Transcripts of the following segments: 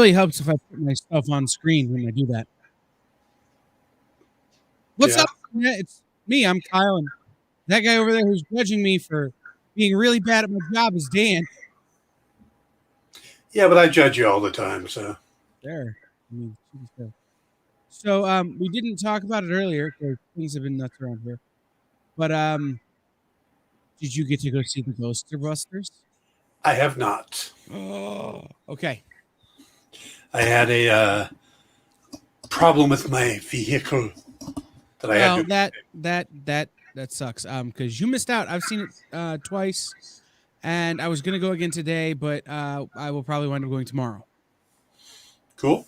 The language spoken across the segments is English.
really helps if I put myself on screen when I do that. What's up? Yeah, it's me. I'm Kyle, and that guy over there who's judging me for being really bad at my job is Dan. Yeah, but I judge you all the time, so. There. I mean, so we didn't talk about it earlier because things have been nuts around here. But did you get to go see the Ghostbusters? I have not. Oh, okay. I had a problem with my vehicle that I had to. That sucks. Because you missed out. I've seen it twice, and I was gonna go again today, but I will probably wind up going tomorrow. Cool.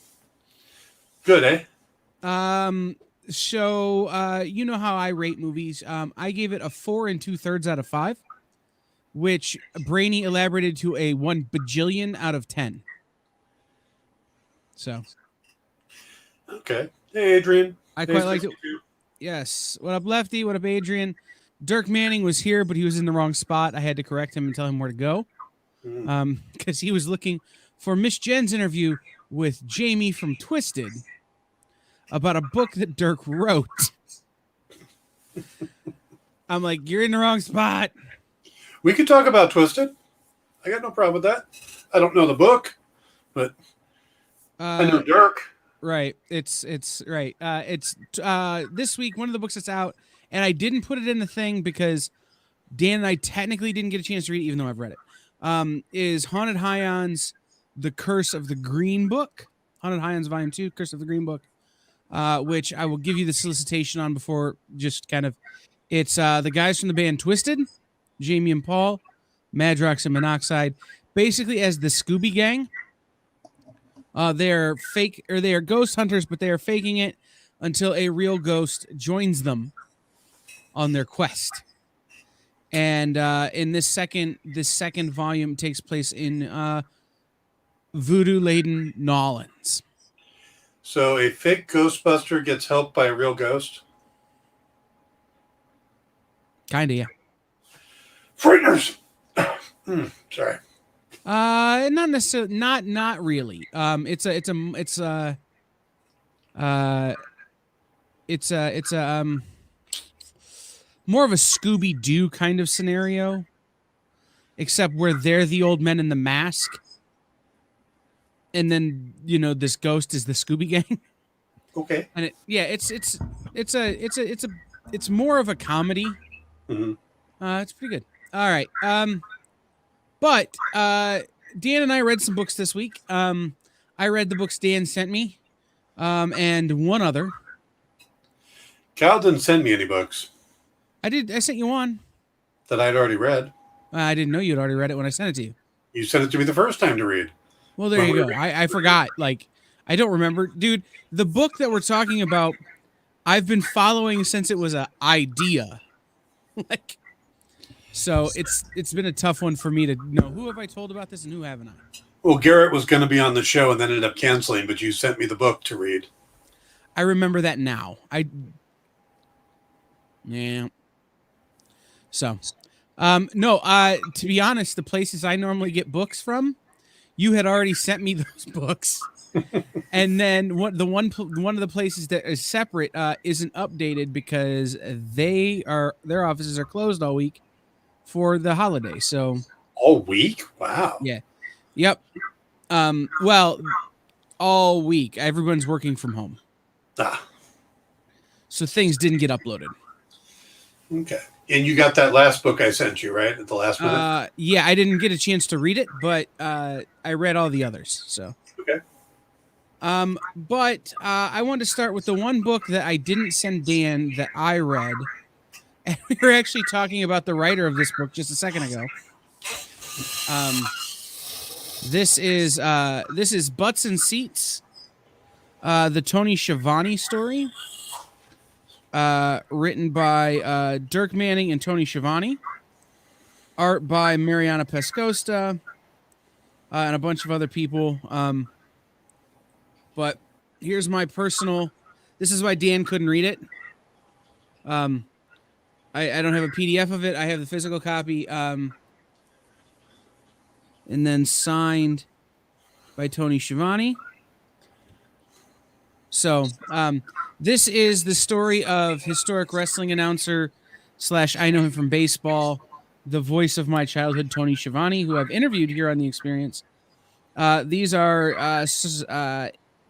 Good, eh? So you know how I rate movies. I gave it a 4 2/3 out of 5, which Brainy elaborated to a 1 bajillion out of 10. So. Okay. Hey, Adrian. I quite liked it. Yes. What up, Lefty? What up, Adrian? Dirk Manning was here, but he was in the wrong spot. I had to correct him and tell him where to go. Because he was looking for Miss Jen's interview with Jamie from Twisted about a book that Dirk wrote. I'm like, you're in the wrong spot. We could talk about Twisted. I got no problem with that. I don't know the book, but I know Dirk. Right. It's right. It's this week, one of the books that's out, and I didn't put it in the thing because Dan and I technically didn't get a chance to read it, even though I've read it. Is Haunted High-On's The Curse of the Green Book. Haunted High-On's Volume 2, Curse of the Green Book, which I will give you the solicitation on before just kind of. It's the guys from the band Twisted, Jamie and Paul, Madrox and Monoxide, basically as the Scooby Gang. They're fake, or they are ghost hunters, but they are faking it until a real ghost joins them on their quest. And in this second volume takes place in voodoo-laden Nolans. So a fake Ghostbuster gets helped by a real ghost? Kinda, yeah. Frighteners! Sorry. Not necessarily, not really. It's a more of a Scooby-Doo kind of scenario, except where they're the old men in the mask, and then this ghost is the Scooby Gang. Okay. And it's more of a comedy. Mm-hmm. It's pretty good. All right. But Dan and I read some books this week. I read the books Dan sent me, and one other. Cal didn't send me any books. I did. I sent you one that I'd already read. I didn't know you'd already read it when I sent it to you. You sent it to me the first time to read. Well, there you go. I forgot. Like, I don't remember, dude. The book that we're talking about, I've been following since it was an idea. Like. So it's been a tough one for me to know who have I told about this and who haven't I. Well, Garrett was going to be on the show and then ended up canceling, but you sent me the book to read. I remember that now. Yeah. So, no. To be honest, the places I normally get books from, you had already sent me those books, and then one of the places that is separate isn't updated because their offices are closed all week for the holiday. So all week? Wow. Yeah. Yep. Well, all week. Everyone's working from home. So things didn't get uploaded. Okay. And you got that last book I sent you, right? At the last minute? Yeah, I didn't get a chance to read it, but I read all the others. So okay. But I wanted to start with the one book that I didn't send Dan that I read. And we were actually talking about the writer of this book just a second ago. This is Butts and Seats, the Tony Schiavone story, written by Dirk Manning and Tony Schiavone, art by Mariana Pescosta, and a bunch of other people. But here's my personal. This is why Dan couldn't read it. I don't have a PDF of it. I have the physical copy. And then signed by Tony Schiavone. So, this is the story of historic wrestling announcer / I know him from baseball, the voice of my childhood, Tony Schiavone, who I've interviewed here on The Experience. These are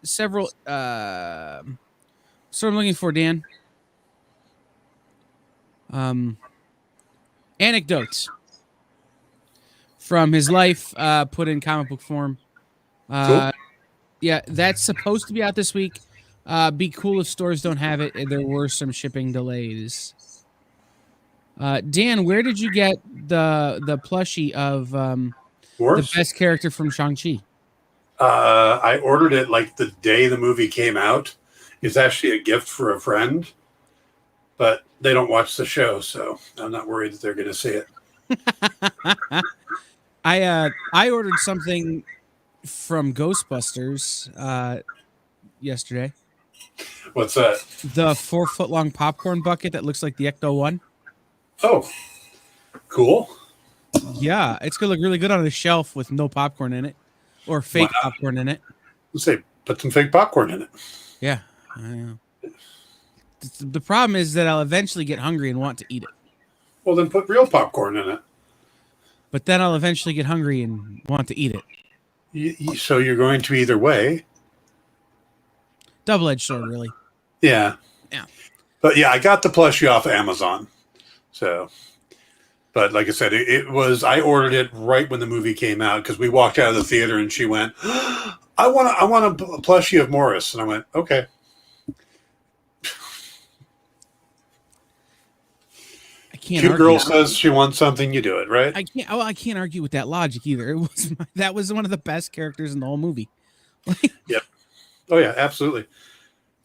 several. So I'm looking for, Dan. Anecdotes from his life, put in comic book form. Cool. Yeah, that's supposed to be out this week. Be cool if stores don't have it. There were some shipping delays. Dan, where did you get the plushie of the Morse? best character from Shang-Chi? I ordered it like the day the movie came out. It's actually a gift for a friend, but they don't watch the show, so I'm not worried that they're going to see it. I ordered something from Ghostbusters yesterday. What's that? The 4-foot long popcorn bucket that looks like the Ecto-1. Oh, cool. Yeah, it's gonna look really good on a shelf with no popcorn in it, or fake popcorn in it. Let's say put some fake popcorn in it. Yeah, I know. The problem is that I'll eventually get hungry and want to eat it. Well, then put real popcorn in it. But then I'll eventually get hungry and want to eat it. So you're going to either way. Double-edged sword, really. Yeah. Yeah. But yeah, I got the plushie off of Amazon. So, but like I said, it was, I ordered it right when the movie came out because we walked out of the theater and she went, I want a plushie of Morris. And I went, okay. Cute girl says she wants something, you do it, right? I can't argue with that logic either. That was one of the best characters in the whole movie. Yep. Oh yeah, absolutely.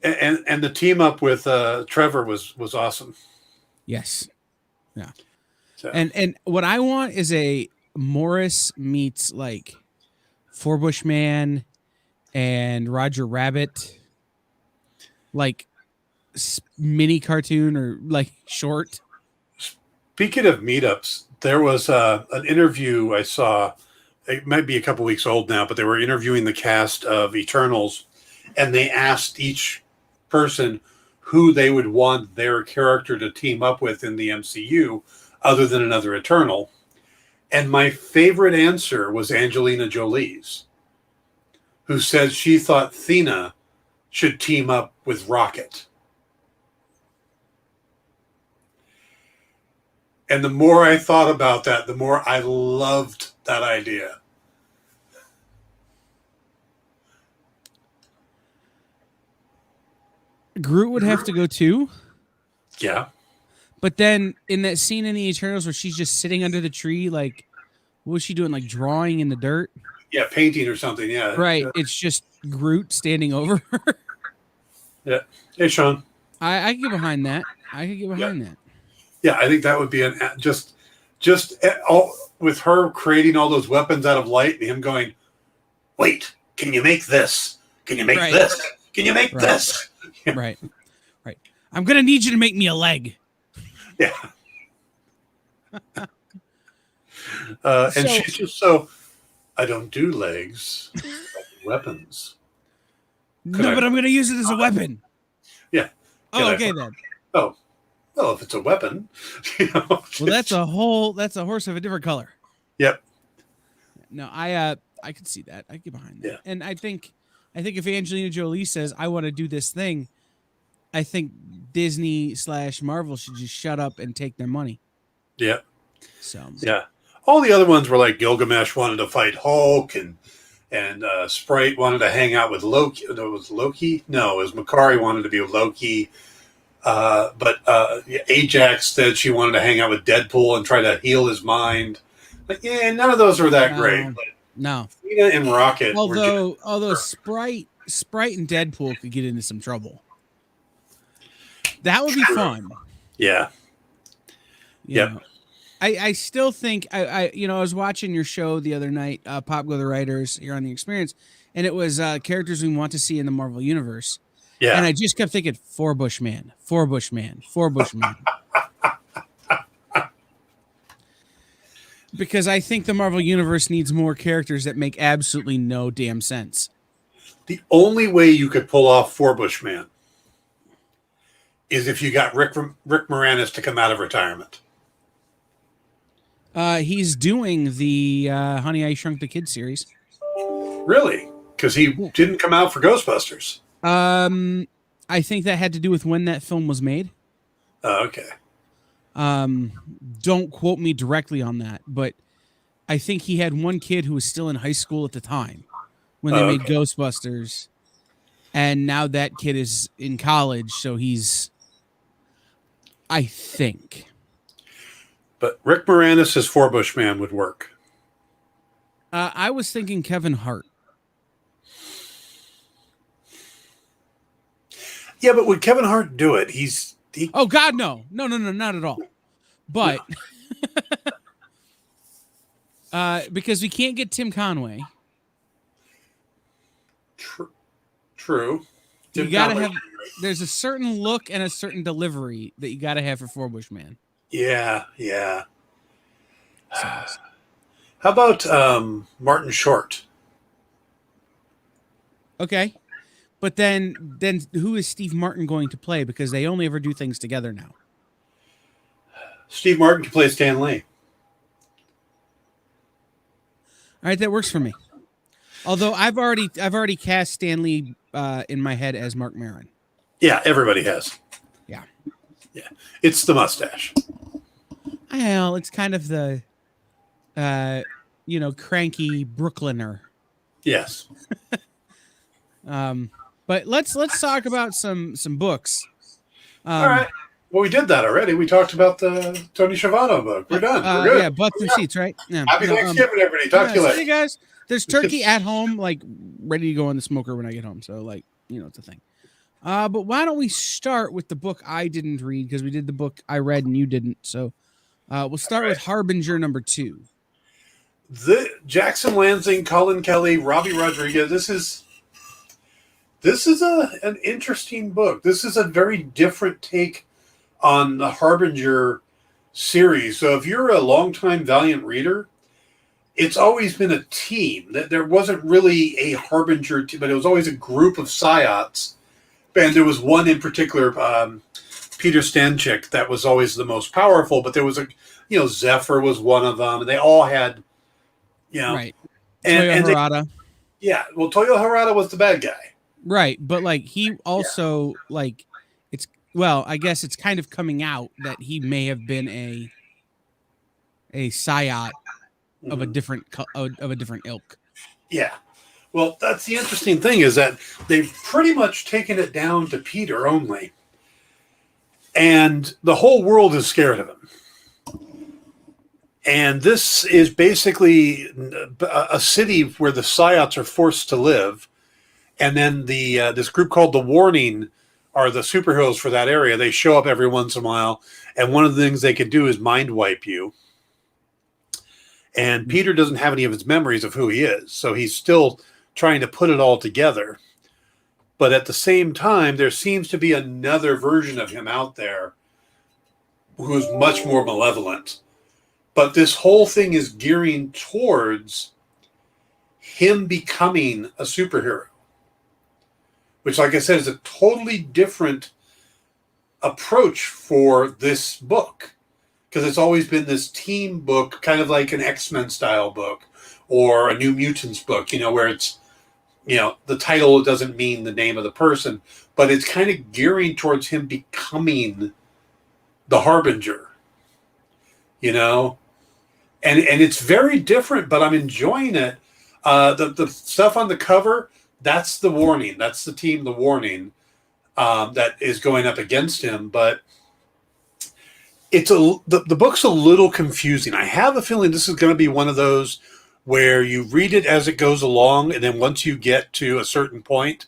And the team up with Trevor was awesome. Yes. Yeah. So. And what I want is a Morris meets like Four Bushman and Roger Rabbit, like mini cartoon or like short. Speaking of meetups, there was an interview I saw. It might be a couple weeks old now, but they were interviewing the cast of Eternals, and they asked each person who they would want their character to team up with in the MCU other than another Eternal. And my favorite answer was Angelina Jolie's, who said she thought Thena should team up with Rocket. And the more I thought about that, the more I loved that idea. Groot would have to go too. Yeah. But then in that scene in the Eternals where she's just sitting under the tree, like, what was she doing? Like drawing in the dirt? Yeah, painting or something. Yeah. Right. It's just Groot standing over her. Yeah. Hey, Sean. I can get behind that. That. Yeah, I think that would be just all with her creating all those weapons out of light and him going, wait, can you make this? Can you make this? Can you make this? Yeah. Right. I'm going to need you to make me a leg. Yeah. And she's just so, I don't do legs, weapons. No, but I'm going to use it as a weapon. Yeah. Oh, okay then. Oh, well, if it's a weapon, well, that's a horse of a different color. Yep. No, I could see that. I get behind that. Yeah. And I think if Angelina Jolie says, I want to do this thing, I think Disney / Marvel should just shut up and take their money. Yeah. So. Yeah. All the other ones were like Gilgamesh wanted to fight Hulk and Sprite wanted to hang out with Loki. No, it was Loki? No, it was Makari wanted to be with Loki. But Ajax said she wanted to hang out with Deadpool and try to heal his mind. But yeah, none of those were that great. But no. Cena and Rocket. Although Sprite and Deadpool could get into some trouble. That would be fun. Yeah. Yeah. I still think I was watching your show the other night, Pop Go the Writers here on The Experience, and it was characters we want to see in the Marvel Universe. Yeah. And I just kept thinking, Four Bushman. Because I think the Marvel Universe needs more characters that make absolutely no damn sense. The only way you could pull off Forbush Man is if you got Rick Moranis to come out of retirement. He's doing the Honey, I Shrunk the Kid series. Really? Because he didn't come out for Ghostbusters. I think that had to do with when that film was made. Oh, okay. Don't quote me directly on that, but I think he had one kid who was still in high school at the time when they made Ghostbusters, and now that kid is in college, so he's, I think. But Rick Moranis as Forbush Man would work. I was thinking Kevin Hart. Yeah, but would Kevin Hart do it? Oh God, no, not at all. But because we can't get Tim Conway. True. You gotta have. There's a certain look and a certain delivery that you gotta have for Forbush Man. Yeah. How about Martin Short? Okay, but then who is Steve Martin going to play? Because they only ever do things together now. Steve Martin can play Stan Lee. All right, that works for me. Although I've already cast Stan Lee in my head as Mark Maron. Yeah, everybody has. Yeah. It's the mustache. Well, it's kind of the, cranky Brooklyner. Yes. But let's talk about some books. All right. Well, we did that already. We talked about the Tony Schiavone book. We're done. We're good. Yeah, butts and seats, right? Yeah. Happy Thanksgiving, everybody. Talk to you later. Hey guys, there's turkey at home, like ready to go in the smoker when I get home. So, like, it's a thing. But why don't we start with the book I didn't read, because we did the book I read and you didn't. So we'll start with Harbinger #2. The Jackson Lansing, Colin Kelly, Robbie Rodriguez. This is an interesting book. This is a very different take on the Harbinger series. So if you're a longtime Valiant reader, it's always been a team. There wasn't really a Harbinger team, but it was always a group of Psyots. And there was one in particular, Peter Stanchik, that was always the most powerful. But there was Zephyr was one of them, and they all had, right. And Toyo Harada. Yeah, well, Toyo Harada was the bad guy. Right, but like he also I guess it's kind of coming out that he may have been a Psyot of a different ilk. Yeah. Well, that's the interesting thing, is that they've pretty much taken it down to Peter only. And the whole world is scared of him. And this is basically a city where the Psyots are forced to live. And then this group called the Warning are the superheroes for that area. They show up every once in a while. And one of the things they can do is mind wipe you. And Peter doesn't have any of his memories of who he is. So he's still trying to put it all together. But at the same time, there seems to be another version of him out there who's much more malevolent. But this whole thing is gearing towards him becoming a superhero, which, like I said, is a totally different approach for this book, because it's always been this team book, kind of like an X-Men style book or a New Mutants book, where it's, the title doesn't mean the name of the person, but it's kind of gearing towards him becoming the Harbinger, and it's very different, but I'm enjoying it. The stuff on the cover, that's the Warning. That's the team, the Warning, that is going up against him. But the book's a little confusing. I have a feeling this is going to be one of those where you read it as it goes along, and then once you get to a certain point,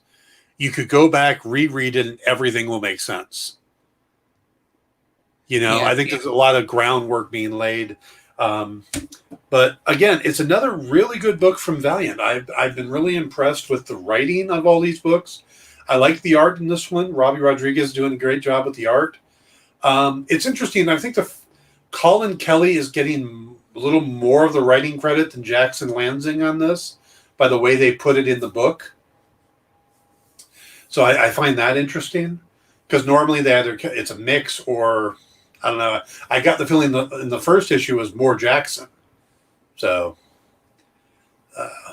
you could go back, reread it, and everything will make sense. I think there's a lot of groundwork being laid. But again, it's another really good book from Valiant. I've been really impressed with the writing of all these books. I like the art in this one. Robbie Rodriguez is doing a great job with the art. It's interesting. I think Colin Kelly is getting a little more of the writing credit than Jackson Lansing on this, by the way they put it in the book. So I find that interesting because normally they either it's a mix or I don't know. I got the feeling that in the first issue was more Jackson. So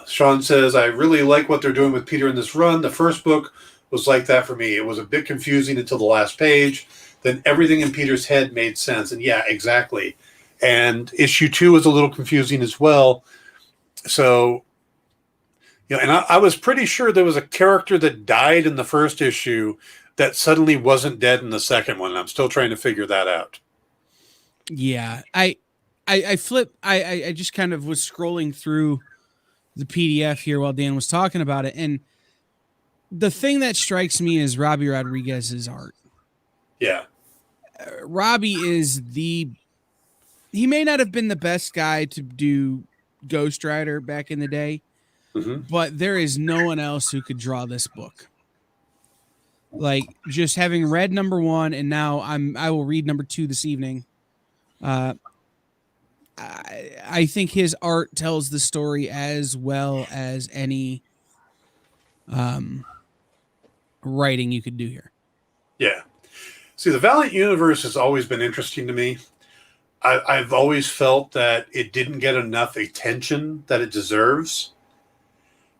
Sean says, I really like what they're doing with Peter in this run. The first book was like that for me. It was a bit confusing until the last page. Then everything in Peter's head made sense. And yeah, exactly. And issue 2 was a little confusing as well. So, and I was pretty sure there was a character that died in the first issue that suddenly wasn't dead in the second one. I'm still trying to figure that out. Yeah. I just kind of was scrolling through the PDF here while Dan was talking about it. And the thing that strikes me is Robbie Rodriguez's art. Yeah. Robbie he may not have been the best guy to do Ghost Rider back in the day, but there is no one else who could draw this book. Like, just having read number 1 and now I will read number 2 this evening. I think his art tells the story as well as any writing you could do here. Yeah. See, the Valiant universe has always been interesting to me. I've always felt that it didn't get enough attention that it deserves.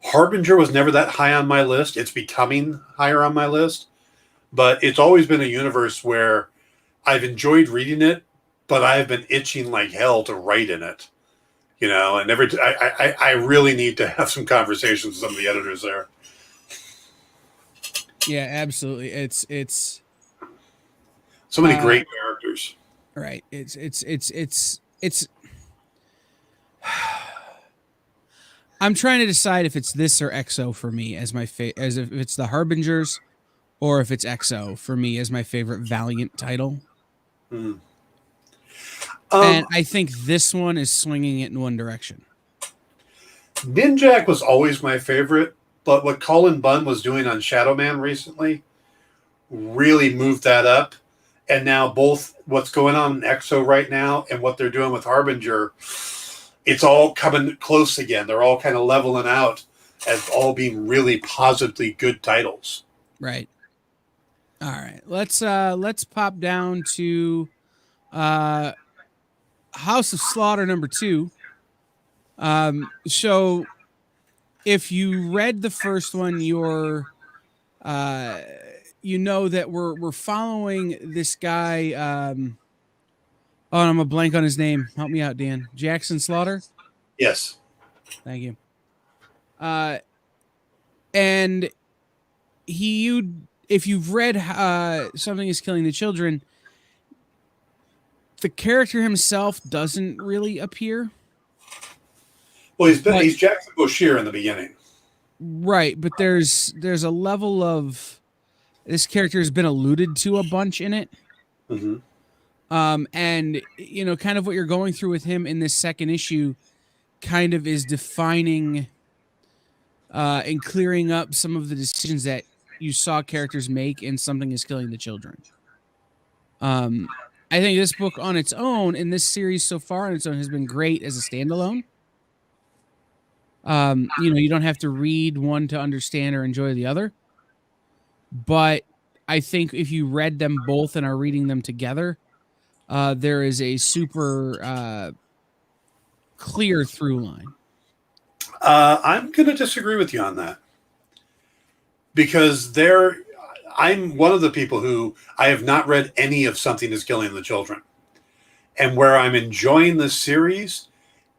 Harbinger was never that high on my list. It's becoming higher on my list. But it's always been a universe where I've enjoyed reading it, but I've been itching like hell to write in it. And I really need to have some conversations with some of the editors there. Yeah, absolutely. It's so many great characters. Right. It's I'm trying to decide if it's this or EXO for me as my as if it's the Harbingers or if it's EXO for me as my favorite Valiant title. And I think this one is swinging it in one direction. Ninjak was always my favorite, but what Colin Bunn was doing on Shadow Man recently really moved that up. And now both what's going on in EXO right now and what they're doing with Harbinger, it's all coming close again. They're all kind of leveling out as all being really positively good titles. Right. All right. Let's pop down to House of Slaughter number 2. So if you read the first one, you're you know that we're following this guy. I'm a blank on his name. Help me out, Dan. Jackson Slaughter. Yes. Thank you. And if you've read Something Is Killing the Children, the character himself doesn't really appear. Well, he's Jackson Boshier in the beginning. Right, but there's a level of this character has been alluded to a bunch in it. And kind of what you're going through with him in this second issue kind of is defining and clearing up some of the decisions that you saw characters make in Something Is Killing the Children. I think this book on its own, in this series so far on its own, has been great as a standalone. You don't have to read one to understand or enjoy the other. But I think if you read them both and are reading them together, there is a super clear through line. I'm going to disagree with you on that. Because I'm one of the people who I have not read any of Something Is Killing the Children. And where I'm enjoying this series,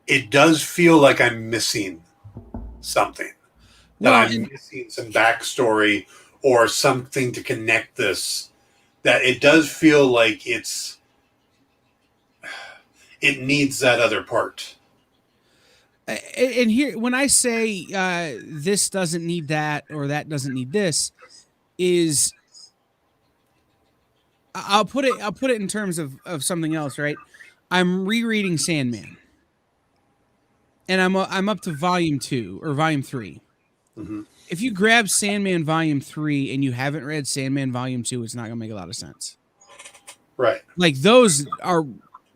it does feel like I'm missing something. I'm missing some backstory or something to connect this. That it does feel like it needs that other part. And here, when I say this doesn't need that or that doesn't need this, is I'll put it in terms of something else, right? I'm rereading Sandman, and I'm up to volume 2 or volume 3. If you grab Sandman volume 3 and you haven't read Sandman volume 2, it's not gonna make a lot of sense. Right. Like, those are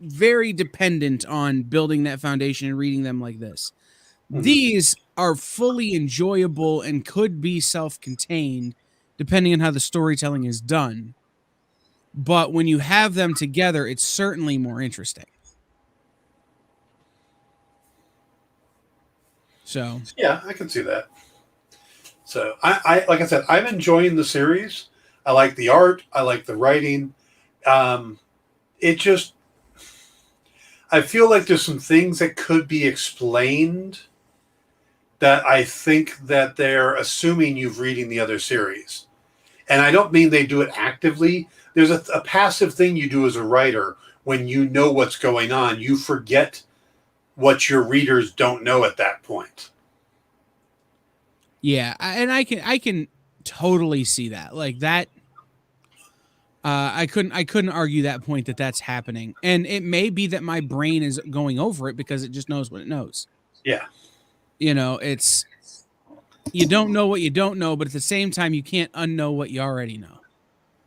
very dependent on building that foundation and reading them like this. These are fully enjoyable and could be self-contained depending on how the storytelling is done. But when you have them together, it's certainly more interesting. So Yeah, I can see that. So I like I said, I'm enjoying the series. I like the art. I like the writing. Um, it just I feel like there's some things that could be explained that I think that they're assuming you've reading the other series. And I don't mean they do it actively. There's a passive thing you do as a writer when you know what's going on. You forget what your readers don't know at that point. yeah, and I can totally see that. Like that I couldn't argue that point that that's happening. And it may be that my brain is going over it because it just knows what it knows. Yeah. You know, it's you don't know what you don't know, but at the same time you can't unknow what you already know.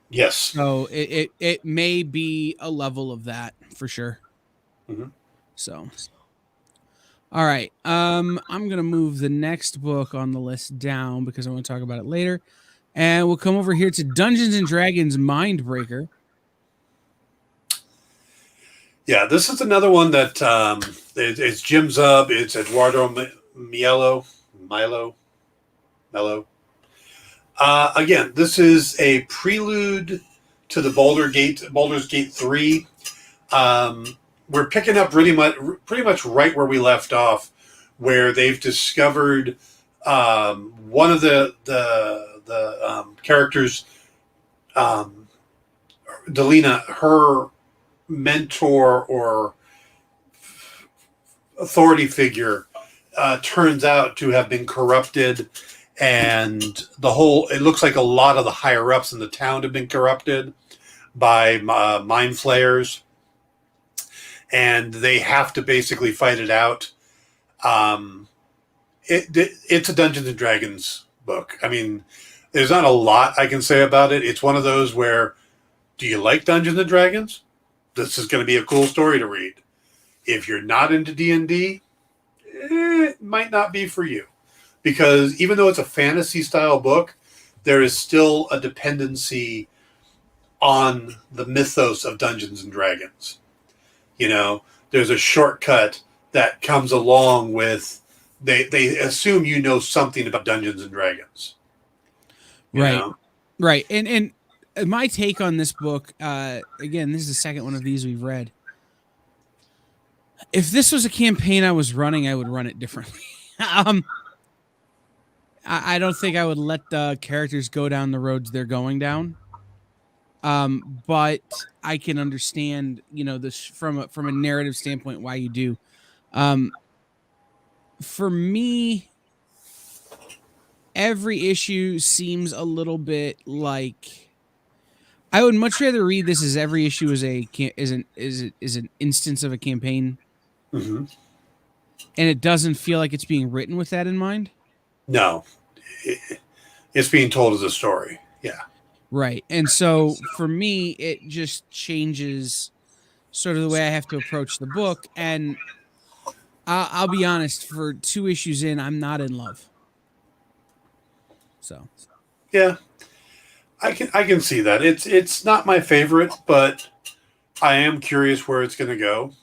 Yes. So it may be a level of that for sure. Mm-hmm. So all right. I'm gonna move the next book on the list down because I want to talk about it later. And we'll come over here to Dungeons and Dragons Mindbreaker. Yeah, this is another one that it's Jim Zub, it's Eduardo Mello. Again, this is a prelude to the Baldur's Gate 3. We're picking up pretty much right where we left off, where they've discovered one of the characters, Delina, her mentor or authority figure turns out to have been corrupted, and it looks like a lot of the higher ups in the town have been corrupted by mind flayers, and they have to basically fight it out. It's a Dungeons and Dragons book. I mean, there's not a lot I can say about it. It's one of those where, do you like Dungeons and Dragons? This is going to be a cool story to read. If you're not into D&D, it might not be for you. Because even though it's a fantasy style book, there is still a dependency on the mythos of Dungeons and Dragons. You know, there's a shortcut that comes along with they assume you know something about Dungeons and Dragons. Right. Know? Right. And my take on this book, again, this is the second one of these we've read. If this was a campaign I was running, I would run it differently. I don't think I would let the characters go down the roads they're going down. But I can understand, you know, this from a narrative standpoint why you do. For me, every issue seems a little bit like I would much rather read this as every issue is an instance of a campaign, Mm-hmm. and it doesn't feel like it's being written with that in mind. No, it's being told as a story. Yeah. Right. And so for me, it just changes sort of the way I have to approach the book. And I'll be honest, for 2 issues in, I'm not in love. So Yeah. I can see that. It's not my favorite, but I am curious where it's going to go.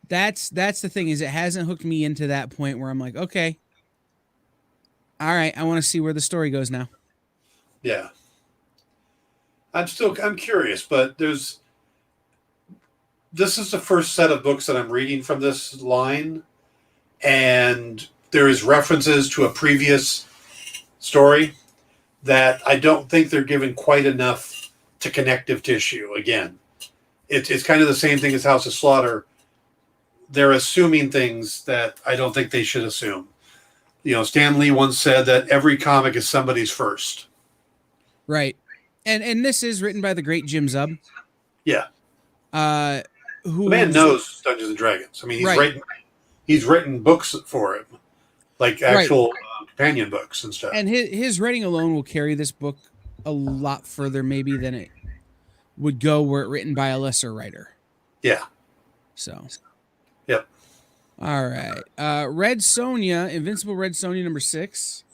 that's the thing, is it hasn't hooked me into that point where I'm like, okay, all right, I want to see where the story goes now. Yeah. I'm curious, but this is the first set of books that I'm reading from this line, and there is references to a previous story that I don't think they're given quite enough to connective tissue. Again, it's kind of the same thing as House of Slaughter. They're assuming things that I don't think they should assume. You know, Stan Lee once said that every comic is somebody's first. Right. And this is written by the great Jim Zub. Yeah. Who The man knows Dungeons and Dragons. I mean, he's written books for it, like actual companion books and stuff. And his writing alone will carry this book a lot further maybe than it would go were it written by a lesser writer. Yeah. So. Yep. All right. Red Sonja, Invincible Red Sonja number 6.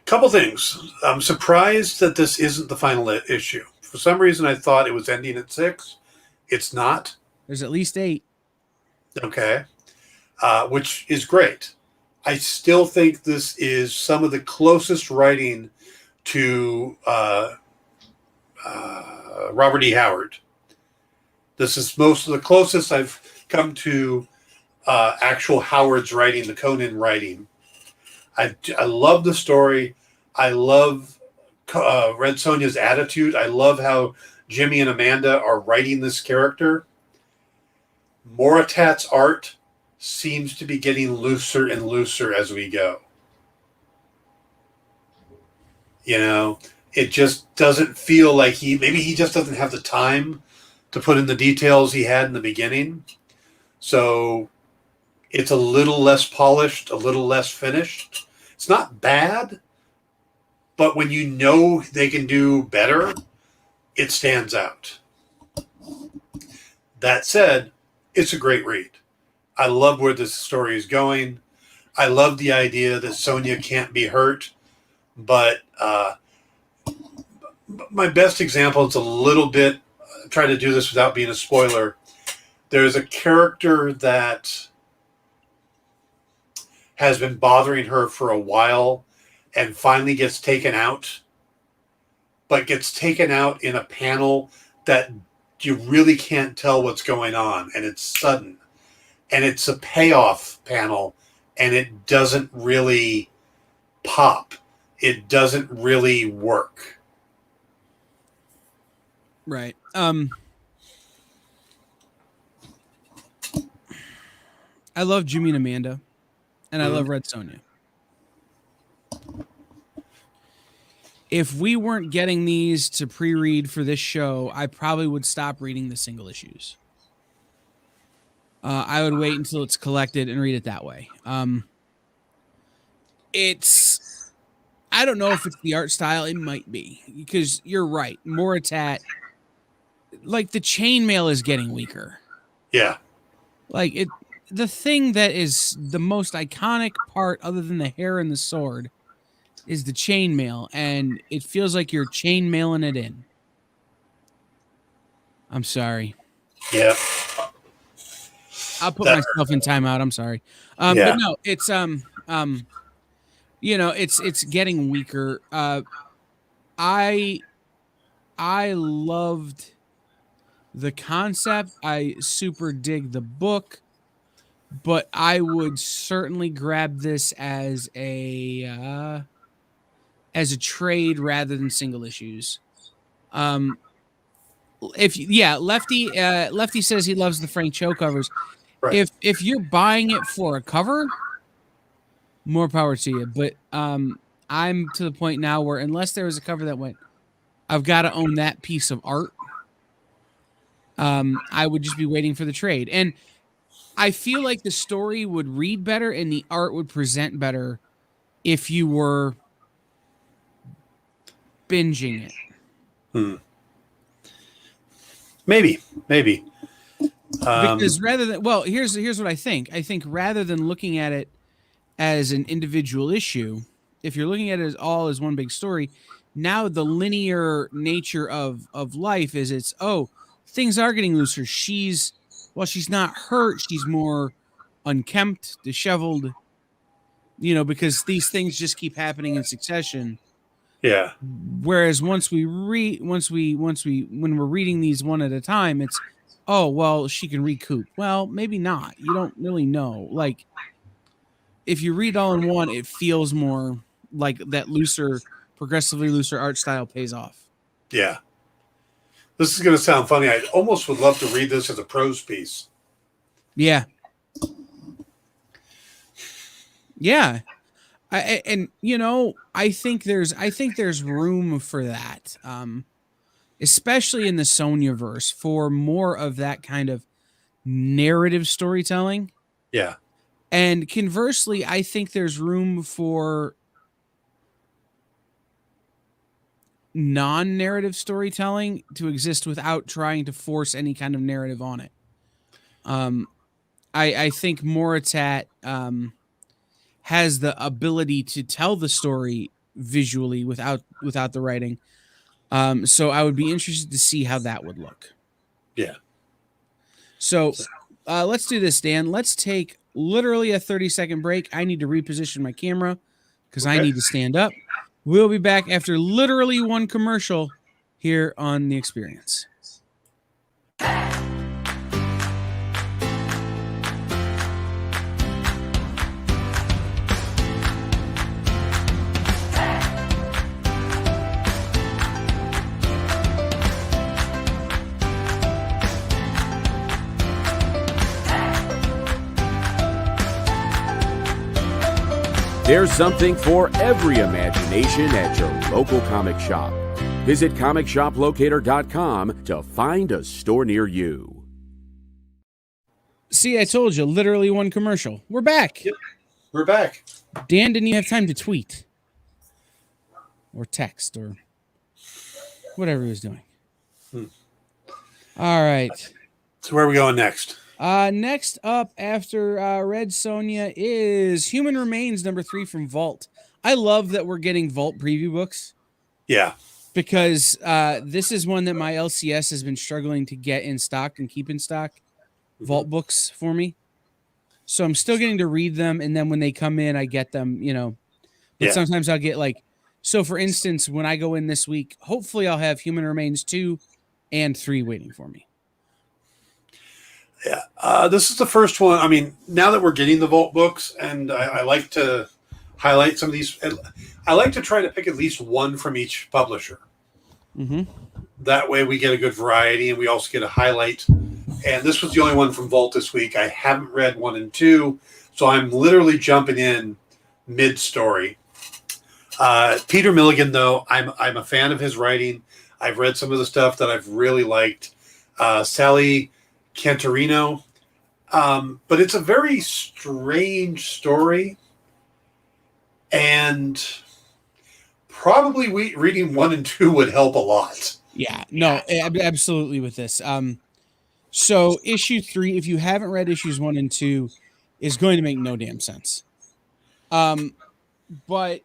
Couple things. I'm surprised that this isn't the final issue. For some reason, I thought it was ending at 6. It's not. There's at least 8. Okay. Which is great. I still think this is some of the closest writing to Robert E. Howard. This is most of the closest I've come to actual Howard's writing, the Conan writing. I love the story. I love Red Sonja's attitude. I love how Jimmy and Amanda are writing this character. Moritat's art seems to be getting looser and looser as we go. You know, it just doesn't feel like maybe he just doesn't have the time to put in the details he had in the beginning. So it's a little less polished, a little less finished. It's not bad, but when you know they can do better, it stands out. That said, it's a great read. I love where this story is going. I love the idea that Sonja can't be hurt, but my best example is a little bit, try to do this without being a spoiler. There's a character that has been bothering her for a while and finally gets taken out, but gets taken out in a panel that you really can't tell what's going on, and it's sudden. And it's a payoff panel, and it doesn't really pop. It doesn't really work. Right. I love Jimmy and Amanda, and I love Red Sonja. If we weren't getting these to pre-read for this show, I probably would stop reading the single issues. I would wait until it's collected and read it that way. I don't know if it's the art style. It might be, because you're right. Moritat, like, the chainmail is getting weaker. Yeah. Like, the thing that is the most iconic part, other than the hair and the sword, is the chainmail, and it feels like you're chainmailing it in. I'm sorry. Yeah. I'll put myself in timeout. I'm sorry. But no, it's it's getting weaker. I loved the concept. I super dig the book, but I would certainly grab this as a trade rather than single issues. Lefty says he loves the Frank Cho covers. Right. If you're buying it for a cover, more power to you. But I'm to the point now where unless there was a cover that went, I've got to own that piece of art. I would just be waiting for the trade. And I feel like the story would read better and the art would present better if you were binging it. Maybe. Because rather than, here's what I think. I think rather than looking at it as an individual issue, if you're looking at it as one big story, now the linear nature of life is things are getting looser. She's not hurt, she's more unkempt, disheveled, because these things just keep happening in succession. Yeah. Whereas when we're reading these one at a time, it's, she can recoup. Well, maybe not. You don't really know. Like, if you read all in one, it feels more like that progressively looser art style pays off. Yeah. This is going to sound funny. I almost would love to read this as a prose piece. Yeah. Yeah. I think there's room for that. Especially in the Sonjaverse, for more of that kind of narrative storytelling. Yeah. And conversely, I think there's room for non-narrative storytelling to exist without trying to force any kind of narrative on it. I think Moritat has the ability to tell the story visually without the writing. So I would be interested to see how that would look. Yeah. So let's do this, Dan. Let's take literally a 30-second break. I need to reposition my camera because I need to stand up. We'll be back after literally one commercial here on The Experience. There's something for every imagination at your local comic shop. Visit comicshoplocator.com to find a store near you. See, I told you, literally one commercial. We're back. Yep. We're back. Dan didn't even have time to tweet or text or whatever he was doing. All right. So where are we going next? Next up after Red Sonja is Human Remains #3 from Vault. I love that we're getting Vault preview books. Yeah. Because this is one that my LCS has been struggling to get in stock and keep in stock. Vault books for me. So I'm still getting to read them, and then when they come in, I get them, But sometimes I'll get so for instance, when I go in this week, hopefully I'll have Human Remains 2 and 3 waiting for me. Yeah, this is the first one. I mean, now that we're getting the Vault books, and I like to highlight some of these, I like to try to pick at least one from each publisher. Mm-hmm. That way we get a good variety, and we also get a highlight. And this was the only one from Vault this week. I haven't read 1 and 2, so I'm literally jumping in mid-story. Peter Milligan, though, I'm a fan of his writing. I've read some of the stuff that I've really liked. Sally Cantorino. But it's a very strange story. And probably reading 1 and 2 would help a lot. Yeah, no, absolutely with this. So issue 3, if you haven't read issues 1 and 2, is going to make no damn sense. But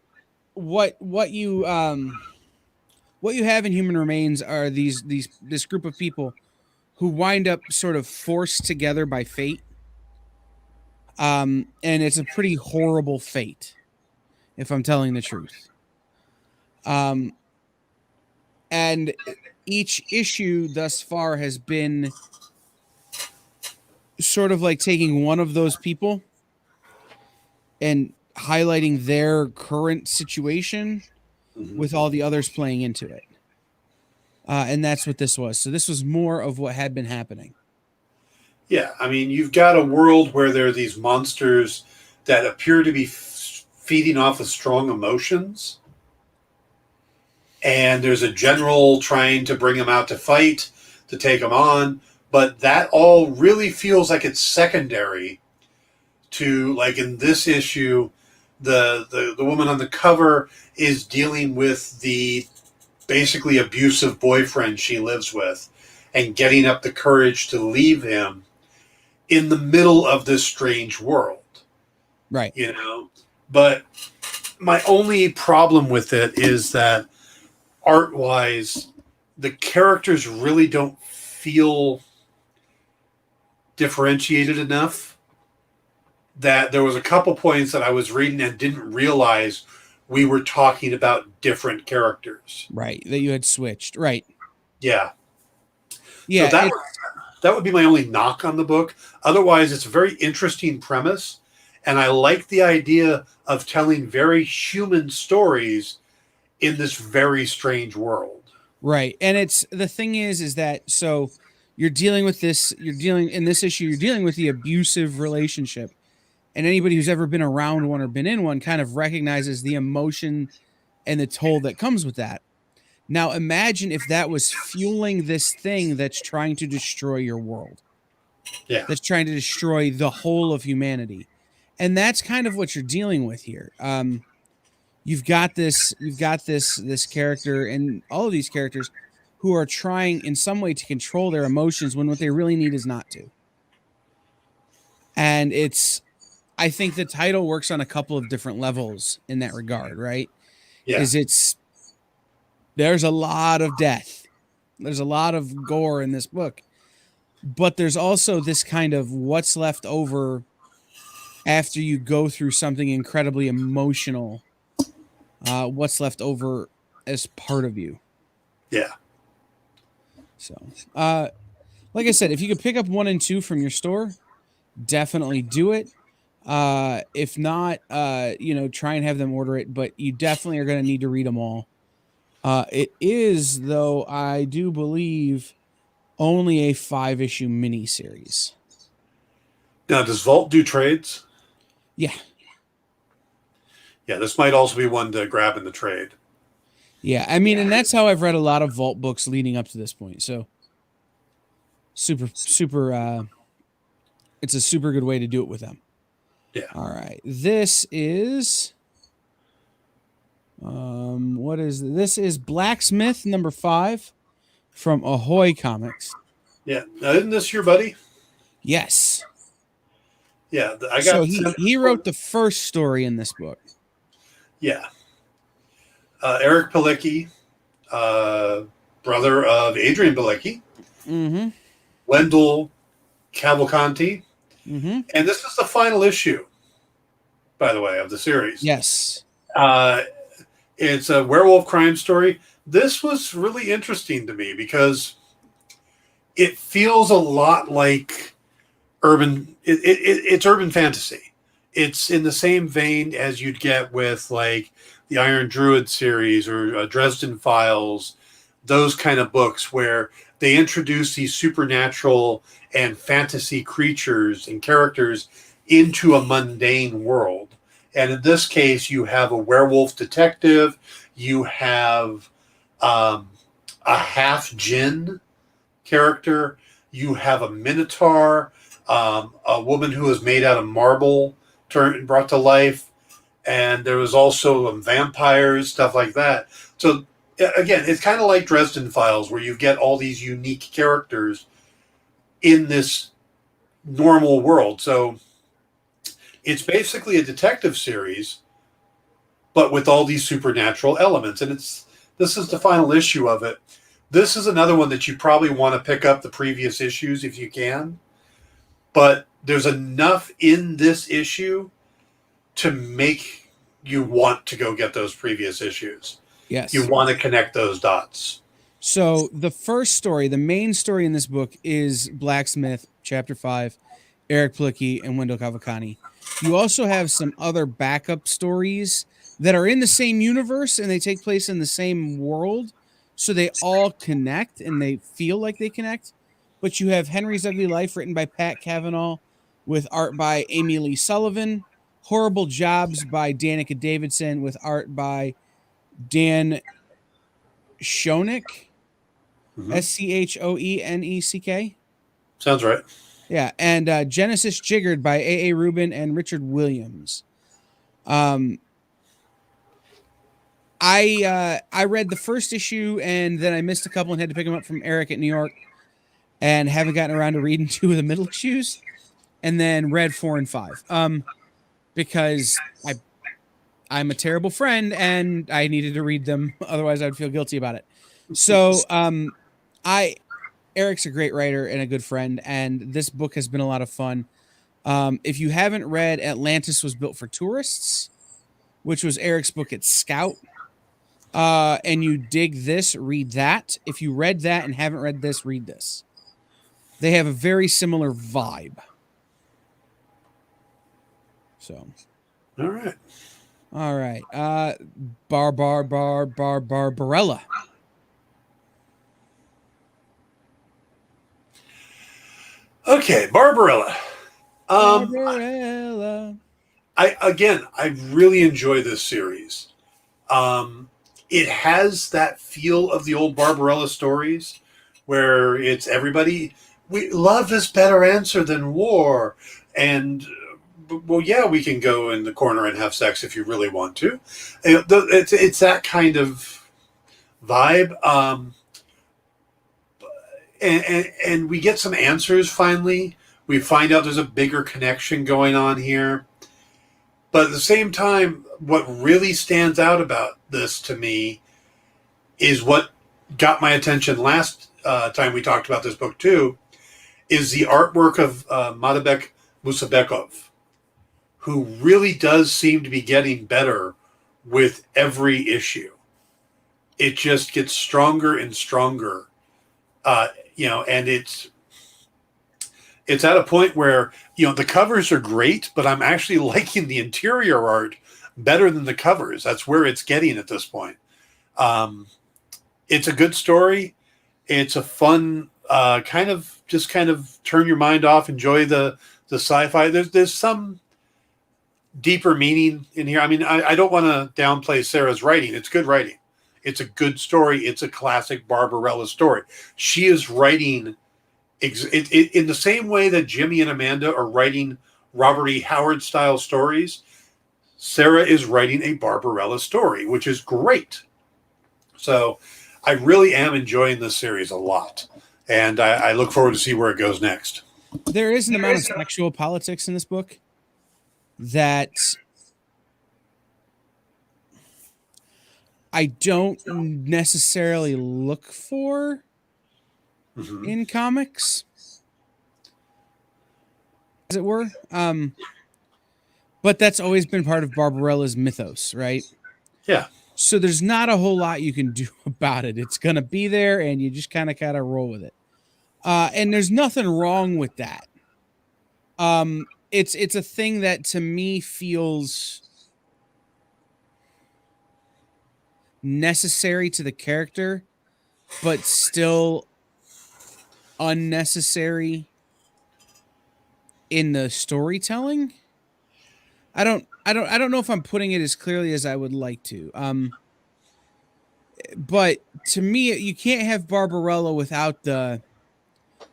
what you have in Human Remains are this group of people who wind up sort of forced together by fate. And it's a pretty horrible fate, if I'm telling the truth. And each issue thus far has been sort of like taking one of those people and highlighting their current situation with all the others playing into it. And that's what this was. So this was more of what had been happening. Yeah, I mean, you've got a world where there are these monsters that appear to be feeding off of strong emotions. And there's a general trying to bring them out to fight, to take them on. But that all really feels like it's secondary to, like in this issue, the woman on the cover is dealing with the basically abusive boyfriend she lives with and getting up the courage to leave him in the middle of this strange world. Right. But my only problem with it is that art-wise, the characters really don't feel differentiated enough that there was a couple points that I was reading and didn't realize we were talking about different characters. Right. That you had switched. Right. Yeah. Yeah. So that would be my only knock on the book. Otherwise, it's a very interesting premise. And I like the idea of telling very human stories in this very strange world. Right. And the thing is that, so you're dealing with this, in this issue, you're dealing with the abusive relationship. And anybody who's ever been around one or been in one kind of recognizes the emotion and the toll that comes with that. Now, imagine if that was fueling this thing that's trying to destroy your world. Yeah. That's trying to destroy the whole of humanity. And that's kind of what you're dealing with here. You've got this character and all of these characters who are trying in some way to control their emotions when what they really need is not to. And I think the title works on a couple of different levels in that regard, right? Yeah. There's a lot of death. There's a lot of gore in this book. But there's also this kind of what's left over after you go through something incredibly emotional. What's left over as part of you. Yeah. So, like I said, if you could pick up 1 and 2 from your store, definitely do it. If not, try and have them order it, but you definitely are going to need to read them all. It is, though, I do believe, only a 5-issue miniseries. Now, does Vault do trades? Yeah. Yeah, this might also be one to grab in the trade. Yeah, I mean, and that's how I've read a lot of Vault books leading up to this point. So, super, it's a super good way to do it with them. Yeah. All right. This is, what is this? Is Blacksmith number 5 from Ahoy Comics. Yeah. Now, isn't this your buddy? Yes. Yeah. So he wrote the first story in this book. Yeah. Eric Pilecki, brother of Adrian Pilecki. Mm-hmm. Wendell Cavalcanti. Mm-hmm. And this is the final issue, by the way, of the series. Yes. It's a werewolf crime story. This was really interesting to me because it feels a lot like it's urban fantasy. It's in the same vein as you'd get with like the Iron Druid series or Dresden Files, those kind of books where they introduce these supernatural and fantasy creatures and characters into a mundane world. And in this case, you have a werewolf detective, you have a half djinn character, you have a minotaur, a woman who is made out of marble brought to life, and there was also vampires, stuff like that. So again, it's kind of like Dresden Files, where you get all these unique characters in this normal world. So it's basically a detective series, but with all these supernatural elements. And this is the final issue of it. This is another one that you probably want to pick up the previous issues if you can. But there's enough in this issue to make you want to go get those previous issues. Yes. You want to connect those dots. So the first story, the main story in this book is Blacksmith, Chapter 5, Eric Pilecki, and Wendell Cavalcanti. You also have some other backup stories that are in the same universe and they take place in the same world. So they all connect and they feel like they connect. But you have Henry's Ugly Life written by Pat Cavanaugh with art by Amy Lee Sullivan. Horrible Jobs by Danica Davidson with art by Dan Schoeneck. Mm-hmm. Schoeneck. Sounds right. Yeah, and Genesis Jiggered by A.A. Rubin and Richard Williams. I read the first issue and then I missed a couple and had to pick them up from Eric at New York and haven't gotten around to reading 2 of the middle issues and then read 4 and 5 because I'm a terrible friend and I needed to read them. Otherwise I'd feel guilty about it. So Eric's a great writer and a good friend, and this book has been a lot of fun. If you haven't read Atlantis Was Built for Tourists, which was Eric's book at Scout, and you dig this, read that. If you read that and haven't read this, read this. They have a very similar vibe. So. All right. Barbarella. Okay, Barbarella. Barbarella. I really enjoy this series. It has that feel of the old Barbarella stories where it's everybody, love is better answer than war. And, well, yeah, we can go in the corner and have sex if you really want to. It's that kind of vibe. And we get some answers finally. We find out there's a bigger connection going on here. But at the same time, what really stands out about this to me is what got my attention last time we talked about this book too, is the artwork of Madabek Musabekov, who really does seem to be getting better with every issue. It just gets stronger and stronger, and it's at a point where, the covers are great, but I'm actually liking the interior art better than the covers. That's where it's getting at this point. It's a good story. It's a fun kind of turn your mind off, enjoy the sci-fi. There's some deeper meaning in here. I mean, I don't want to downplay Sarah's writing. It's good writing. It's a good story. It's a classic Barbarella story. She is writing in the same way that Jimmy and Amanda are writing Robert E. Howard style stories. Sarah is writing a Barbarella story, which is great. So I really am enjoying this series a lot. And I look forward to see where it goes next. There is an amount of sexual politics in this book that I don't necessarily look for in comics, as it were. But that's always been part of Barbarella's mythos, right? Yeah. So there's not a whole lot you can do about it. It's going to be there, and you just kind of roll with it. And there's nothing wrong with that. It's a thing that to me feels necessary to the character, but still unnecessary in the storytelling. I don't know if I'm putting it as clearly as I would like to. But to me, you can't have Barbarella without the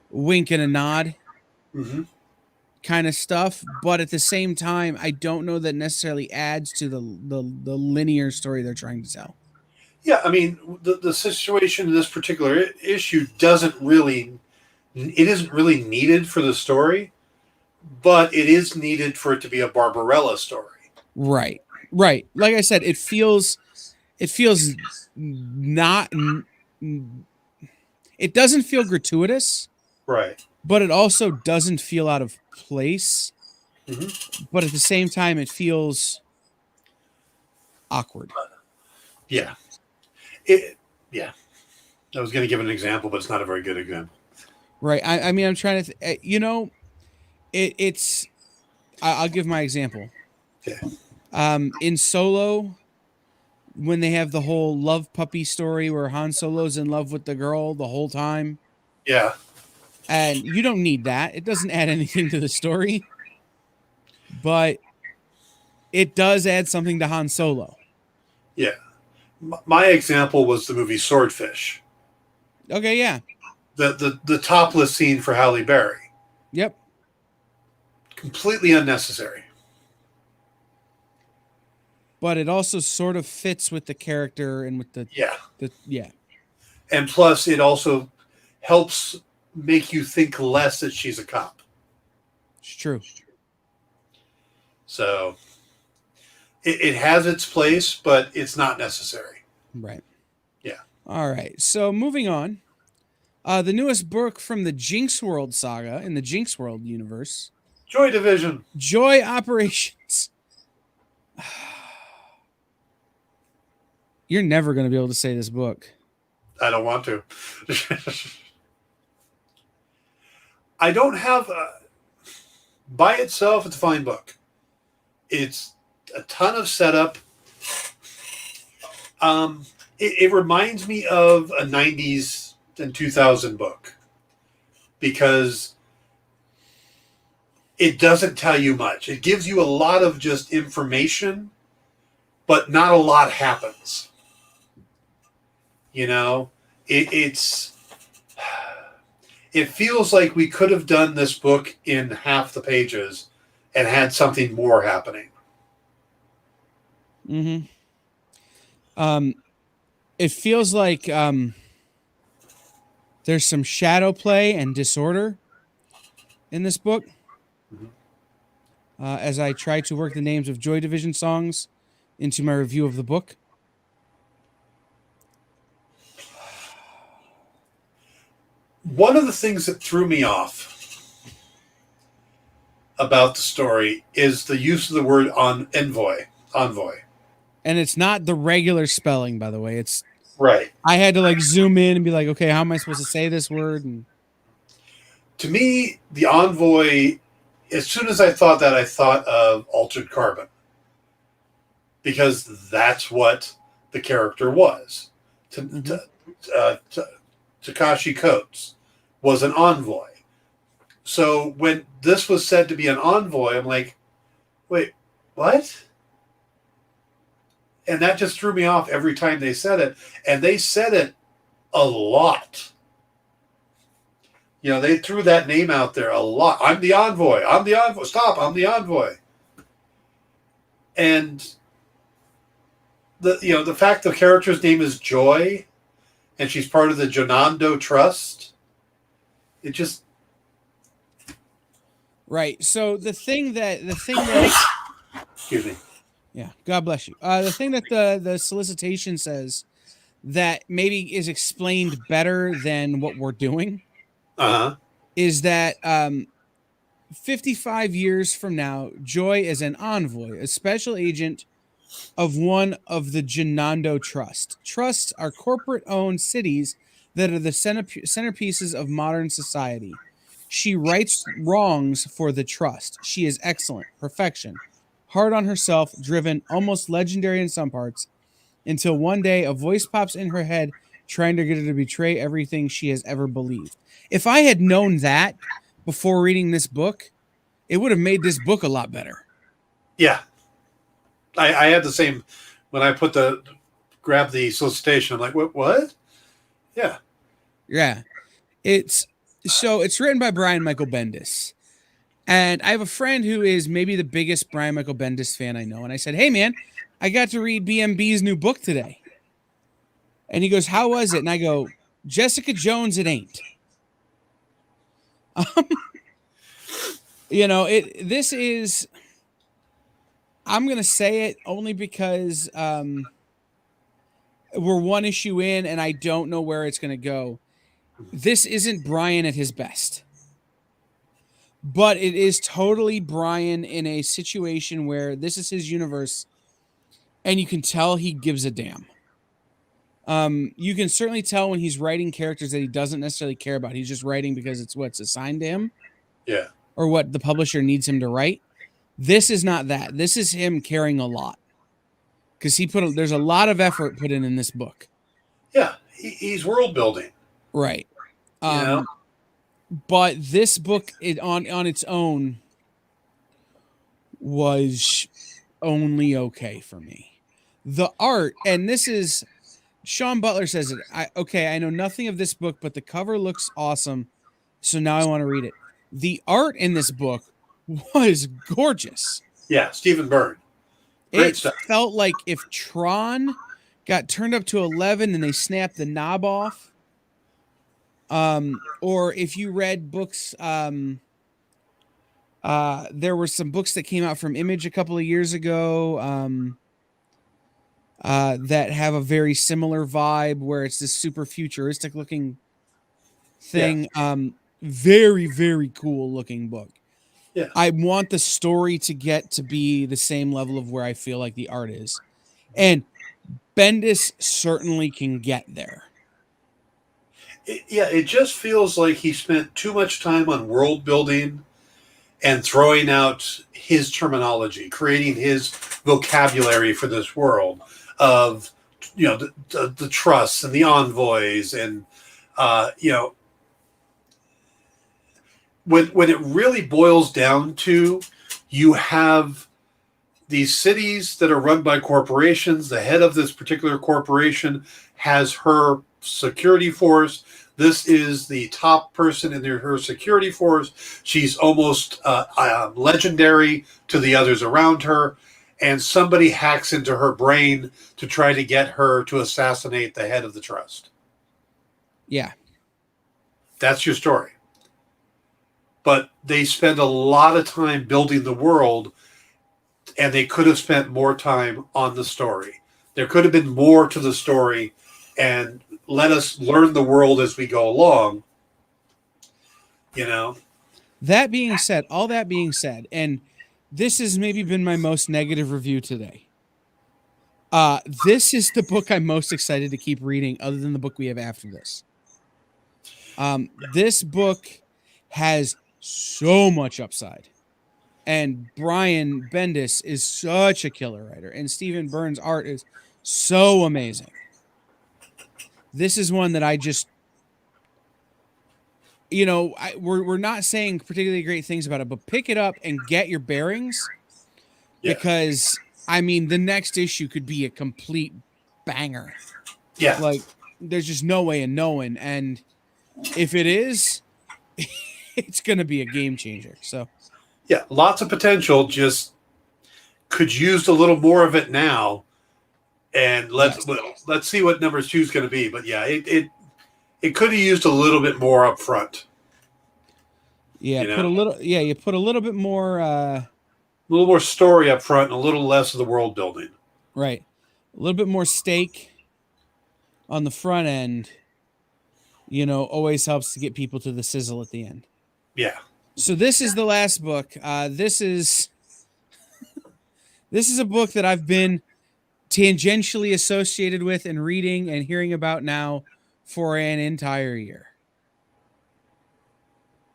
wink and a nod kind of stuff. But at the same time, I don't know that necessarily adds to the linear story they're trying to tell. Yeah, I mean, the situation in this particular issue isn't really needed for the story, but it is needed for it to be a Barbarella story. Right. Like I said, it feels not, it doesn't feel gratuitous. Right. But it also doesn't feel out of place. But at the same time, it feels awkward. Yeah. I was going to give an example, but it's not a very good example. Right. I mean, I'm trying to, it's, I'll give my example. Okay. In Solo, when they have the whole love puppy story where Han Solo's in love with the girl the whole time. Yeah. And you don't need that. It doesn't add anything to the story. But it does add something to Han Solo. Yeah. My example was the movie Swordfish. Okay, yeah. The topless scene for Halle Berry. Yep. Completely unnecessary. But it also sort of fits with the character and with the And plus, it also helps make you think less that she's a cop. It's true. So it has its place, but it's not necessary. Right. Yeah. All right. So moving on. The newest book from the Jinx World saga in the Jinx World universe. Joy Division. Joy Operations. You're never going to be able to say this book. I don't want to. I don't have by itself, it's a fine book. It's a ton of setup. It reminds me of a 90s and 2000 book because it doesn't tell you much. It gives you a lot of just information, but not a lot happens. It feels like we could have done this book in half the pages and had something more happening. It feels like there's some shadow play and disorder in this book. As I try to work the names of Joy Division songs into my review of the book. One of the things that threw me off about the story is the use of the word envoy. And it's not the regular spelling, by the way. It's Right. I had to like zoom in and be like, okay, how am I supposed to say this word? And To me, the envoy, as soon as I thought that, I thought of Altered Carbon. Because that's what the character was. Takashi Coates was an envoy. So when this was said to be an envoy, I'm like, wait, what? And that just threw me off every time they said it. And they said it a lot. You know, they threw that name out there a lot. I'm the envoy. I'm the envoy. Stop. I'm the envoy. And the fact the character's name is Joy and she's part of the Jonando Trust, it just... Right. So the thing that Excuse me. yeah, God bless you. The thing that the solicitation says that maybe is explained better than what we're doing is that 55 years from now, Joy is an envoy, a special agent of one of the Jonando Trust. Trusts are corporate-owned cities that are the centerpieces of modern society. She rights wrongs for the trust. She is excellent, perfection, hard on herself, driven, almost legendary in some parts, until one day a voice pops in her head trying to get her to betray everything she has ever believed. If I had known that before reading this book, it would have made this book a lot better. Yeah. I had the same when I grabbed the solicitation. I'm like, what? Yeah. Yeah. It's written by Brian Michael Bendis. And I have a friend who is maybe the biggest Brian Michael Bendis fan I know. And I said, hey, man, I got to read BMB's new book today. And he goes, how was it? And I go, Jessica Jones, it ain't. This is... I'm going to say it only because we're one issue in and I don't know where it's going to go. This isn't Brian at his best. But it is totally Brian in a situation where this is his universe and you can tell he gives a damn. You can certainly tell when he's writing characters that he doesn't necessarily care about. He's just writing because it's what's assigned to him. Yeah. Or what the publisher needs him to write. This is not that. This is him caring a lot. Because there's a lot of effort put in this book. Yeah, he's world building. Right. But this book, on its own, was only okay for me. The art, and this is... Sean Butler says it. I know nothing of this book, but the cover looks awesome. So now I want to read it. The art in this book was gorgeous. Yeah, Stephen Byrne. Great stuff. Felt like if Tron got turned up to 11 and they snapped the knob off. Or if you read books, there were some books that came out from Image a couple of years ago that have a very similar vibe where it's this super futuristic looking thing. Yeah. Very, very cool looking book. Yeah. I want the story to get to be the same level of where I feel like the art is. And Bendis certainly can get there. It just feels like he spent too much time on world building and throwing out his terminology, creating his vocabulary for this world of, the trusts and the envoys and, when it really boils down to, you have these cities that are run by corporations. The head of this particular corporation has her security force. This is the top person in her security force. She's almost legendary to the others around her. And somebody hacks into her brain to try to get her to assassinate the head of the trust. Yeah. That's your story. But they spend a lot of time building the world and they could have spent more time on the story. There could have been more to the story and let us learn the world as we go along. You know? That being said, all that being said, and this has maybe been my most negative review today. This is the book I'm most excited to keep reading, other than the book we have after this. This book has so much upside, and Brian Bendis is such a killer writer, and Stephen Byrne's art is so amazing. This is one that I just, we're not saying particularly great things about it, but pick it up and get your bearings, because I mean, the next issue could be a complete banger. Yeah. Like, there's just no way of knowing. And if it is, it's going to be a game changer. So, yeah, lots of potential. Just could use a little more of it now. And let's see what number 2 is going to be. But yeah, it could have used a little bit more up front. Yeah, you put a little bit more. A little more story up front and a little less of the world building. Right. A little bit more stake on the front end, always helps to get people to the sizzle at the end. Yeah. So this is the last book. This is a book that I've been tangentially associated with and reading and hearing about now for an entire year.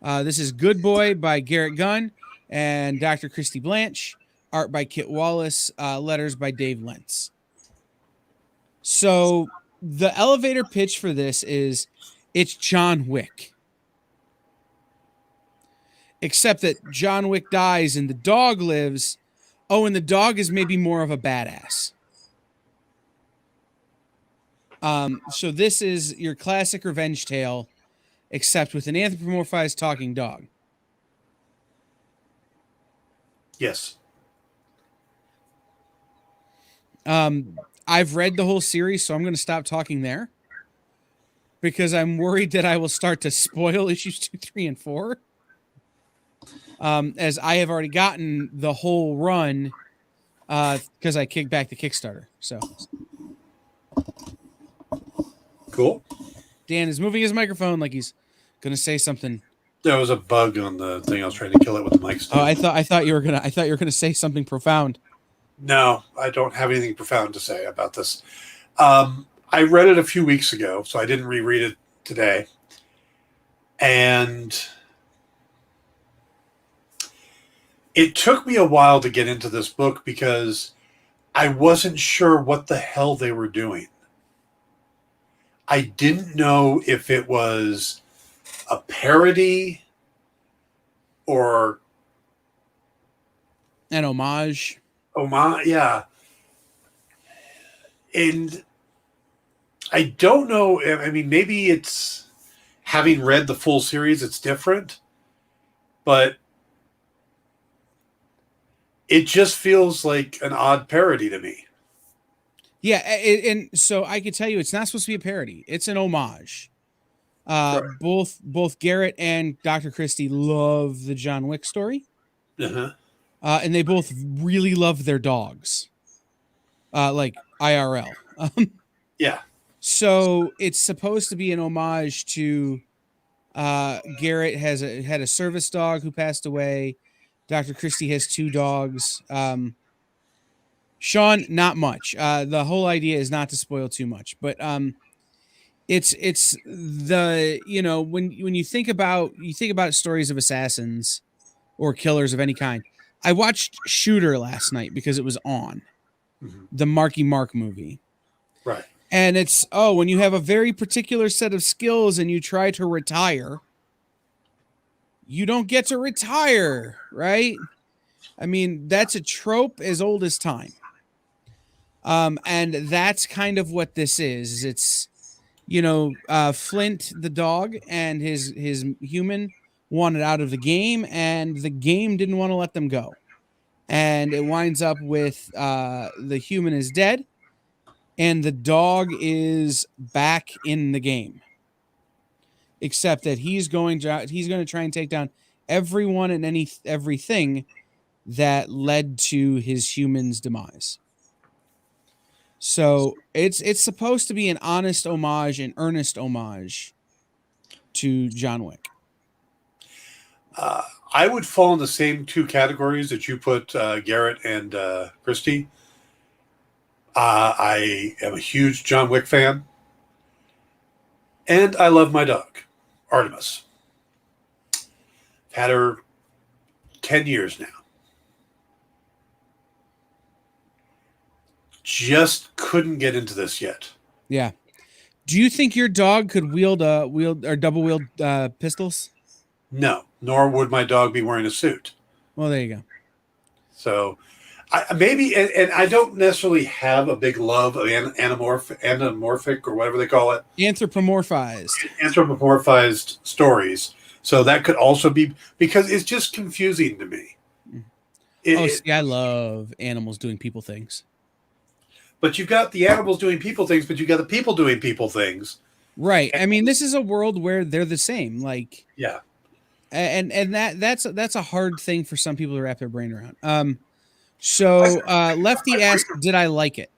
This is Good Boy by Garrett Gunn and Dr. Christy Blanche, art by Kit Wallace, letters by Dave Lentz. So the elevator pitch for this is it's John Wick. Except that John Wick dies and the dog lives. Oh, and the dog is maybe more of a badass. So this is your classic revenge tale, except with an anthropomorphized talking dog. Yes. I've read the whole series, so I'm going to stop talking there because I'm worried that I will start to spoil issues 2, 3, and 4. As I have already gotten the whole run because I kicked back the Kickstarter. So cool. Dan is moving his microphone like he's going to say something. There was a bug on the thing. I was trying to kill it with the mic stand. Oh, I thought you were gonna say something profound. No, I don't have anything profound to say about this. I read it a few weeks ago, so I didn't reread it today. And it took me a while to get into this book because I wasn't sure what the hell they were doing. I didn't know if it was a parody or an homage. Yeah. And I don't know. I mean, maybe it's having read the full series, it's different, but it just feels like an odd parody to me. Yeah. And so I could tell you, it's not supposed to be a parody. It's an homage. Both Garrett and Dr. Christie love the John Wick story. Uh-huh. And they both really love their dogs. Like IRL. Yeah. So it's supposed to be an homage to Garrett had a service dog who passed away. Dr. Christie has 2 dogs. Sean, not much. The whole idea is not to spoil too much, but it's the, when you think about stories of assassins or killers of any kind. I watched Shooter last night because it was on the Marky Mark movie. Right. And it's, when you have a very particular set of skills and you try to retire, you don't get to retire, right? I mean, that's a trope as old as time. And that's kind of what this is. It's, Flint, the dog, and his human wanted out of the game, and the game didn't want to let them go. And it winds up with the human is dead, and the dog is back in the game. Except that he's going to try and take down everyone and everything that led to his human's demise. So it's supposed to be an honest homage, an earnest homage to John Wick. I would fall in the same two categories that you put Garrett and Christy. I am a huge John Wick fan, and I love my dog, Artemis. I've had her 10 years now. Just couldn't get into this yet. Yeah. Do you think your dog could wield or double wield pistols? No, nor would my dog be wearing a suit. Well, there you go. So maybe, and I don't necessarily have a big love of anamorphic or whatever they call it. Anthropomorphized stories. So that could also be, because it's just confusing to me. See, I love animals doing people things. But you've got the animals doing people things, but you've got the people doing people things. Right. I mean, this is a world where they're the same. Like, yeah. And that's a hard thing for some people to wrap their brain around. So Lefty asked, did I like it?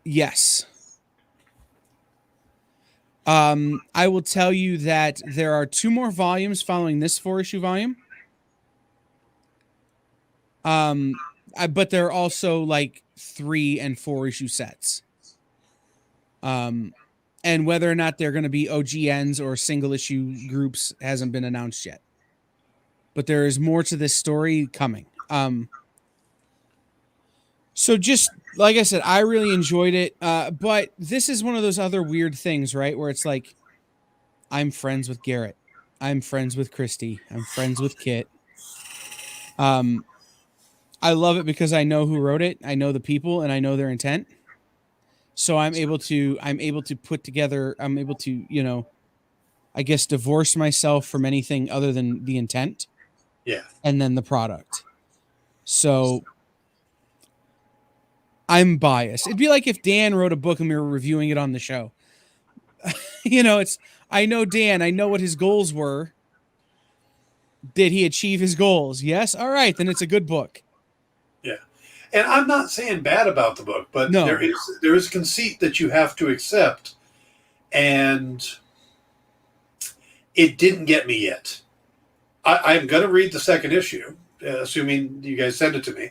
Yes. I will tell you that there are 2 more volumes following this 4-issue volume. But there are also like 3 and 4-issue sets. And whether or not they're going to be OGNs or single issue groups hasn't been announced yet. But there is more to this story coming. So just like I said, I really enjoyed it. But this is one of those other weird things, right? Where it's like, I'm friends with Garrett. I'm friends with Christy. I'm friends with Kit. I love it because I know who wrote it. I know the people and I know their intent. So I'm able to put together, I'm able to, you know, I guess divorce myself from anything other than the intent. Yeah. And then the product. So I'm biased. It'd be like if Dan wrote a book and we were reviewing it on the show. You know, I know Dan, I know what his goals were. Did he achieve his goals? Yes. All right. Then it's a good book. Yeah. And I'm not saying bad about the book, but no. there is conceit that you have to accept. And it didn't get me yet. I'm going to read the second issue, assuming you guys send it to me.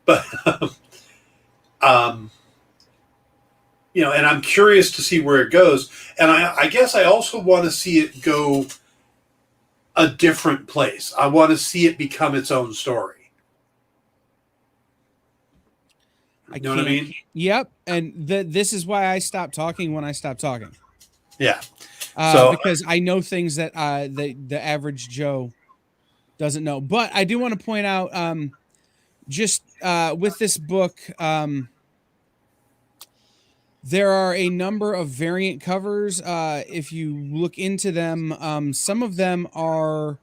But, you know, and I'm curious to see where it goes. And I guess I also want to see it go a different place. I want to see it become its own story. You know what I mean? Yep. And this is why I stopped talking when I stopped talking. Yeah. Because I know things that the average Joe doesn't know. But I do want to point out, with this book, there are a number of variant covers. If you look into them, some of them are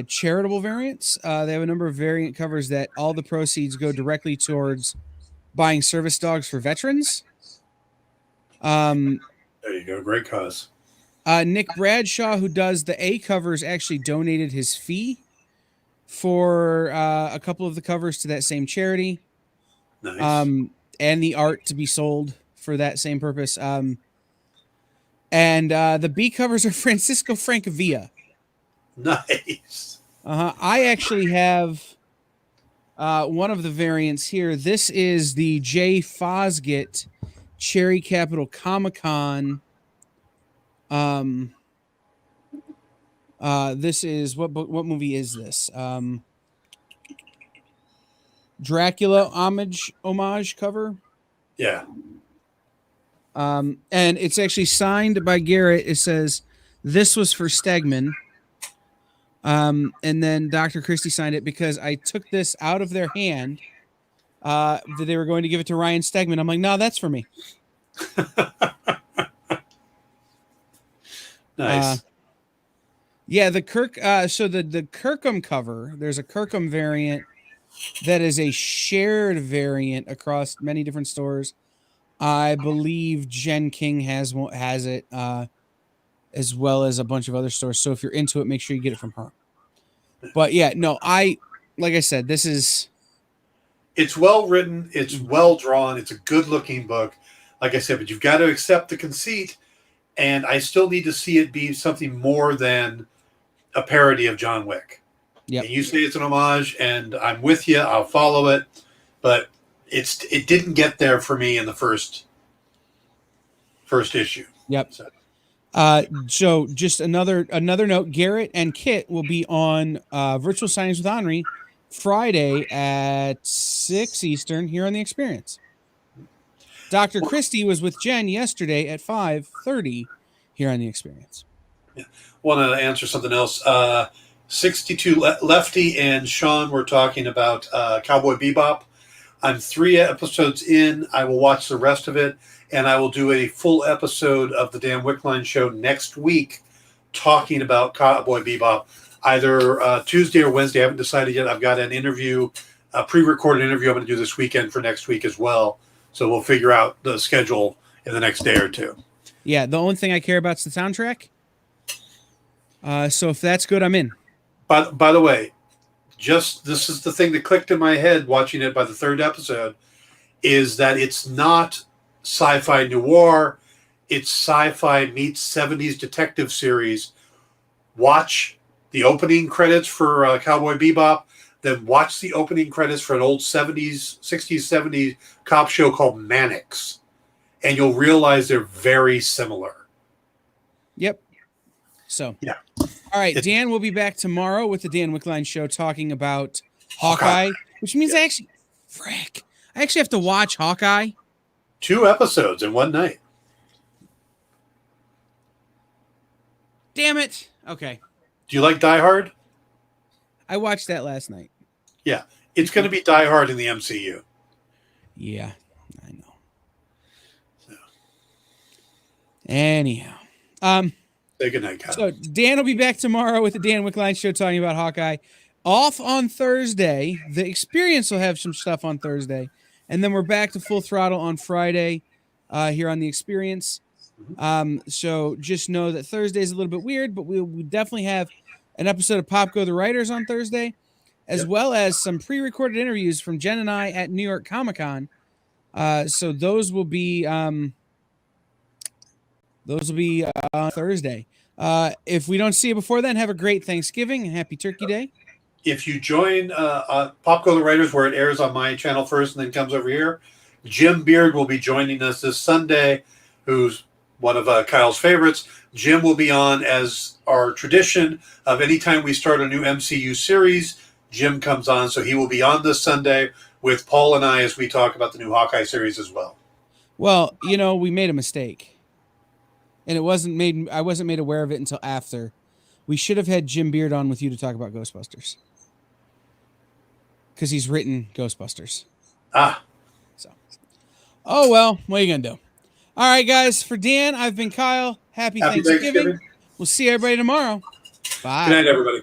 charitable variants. They have a number of variant covers that all the proceeds go directly towards buying service dogs for veterans. There you go. Great cause. Nick Bradshaw, who does the A covers, actually donated his fee for a couple of the covers to that same charity. Nice. And the art to be sold for that same purpose. And the B covers are Francisco Francavilla. Nice. I actually have one of the variants here. This is the Jay Fosgit Cherry Capital Comic-Con. This is what movie is this? Dracula homage cover. Yeah. And it's actually signed by Garrett. It says, "This was for Stegman." And then Dr. Christie signed it because I took this out of their hand. That they were going to give it to Ryan Stegman. I'm like, no, that's for me. Nice. Yeah, the so the Kirkham cover, there's a Kirkham variant that is a shared variant across many different stores. I believe Jen King has it, as well as a bunch of other stores. So if you're into it, make sure you get it from her. But yeah, no, like I said, this is It's well written. It's well drawn. It's a good looking book. Like I said, but you've got to accept the conceit. And I still need to see it be something more than a parody of John Wick. Yep. And you say it's an homage, and I'm with you. I'll follow it. But it didn't get there for me in the first issue. Yep. So. So just another note, Garrett and Kit will be on Virtual Signings with Henri Friday at 6 Eastern here on The Experience. Dr. Christie was with Jen yesterday at 5:30 here on The Experience. Yeah. Want to answer something else. 62 Lefty and Sean were talking about Cowboy Bebop. I'm 3 episodes in. I will watch the rest of it, and I will do a full episode of the Dan Wickline Show next week talking about Cowboy Bebop, either Tuesday or Wednesday. I haven't decided yet. I've got an interview, a pre-recorded interview I'm going to do this weekend for next week as well. So we'll figure out the schedule in the next day or two. Yeah, the only thing I care about is the soundtrack. So if that's good, I'm in. By the way, this is the thing that clicked in my head watching it by the 3rd episode, is that it's not sci-fi noir. It's sci-fi meets 70s detective series. Watch the opening credits for Cowboy Bebop, then watch the opening credits for an old 60s, 70s cop show called Mannix, and you'll realize they're very similar. Yep. So, yeah. All right, Dan will be back tomorrow with the Dan Wickline Show talking about Hawkeye, which means I actually have to watch Hawkeye. 2 episodes in one night. Damn it. Okay. Do you like Die Hard? I watched that last night. Yeah. It's going to be Die Hard in the MCU. Yeah, I know. So. Anyhow. Say goodnight, Kyle. So Dan will be back tomorrow with the Dan Wickline Show talking about Hawkeye. Off on Thursday. The Experience will have some stuff on Thursday. And then we're back to full throttle on Friday here on The Experience. So just know that Thursday is a little bit weird, but we definitely have an episode of Pop Go the Writers on Thursday, as well as some pre-recorded interviews from Jen and I at New York Comic Con. So those will be on Thursday. If we don't see you before then, have a great Thanksgiving and happy Turkey Day. If you join Pop Go the Writers, where it airs on my channel first and then comes over here, Jim Beard will be joining us this Sunday, who's one of Kyle's favorites. Jim will be on as our tradition of anytime we start a new MCU series, Jim comes on. So he will be on this Sunday with Paul and I as we talk about the new Hawkeye series as well. Well, we made a mistake. And I wasn't made aware of it until after. We should have had Jim Beard on with you to talk about Ghostbusters. Because he's written Ghostbusters. So. Oh, well, what are you going to do? All right, guys. For Dan, I've been Kyle. Happy Thanksgiving. We'll see everybody tomorrow. Bye. Good night, everybody.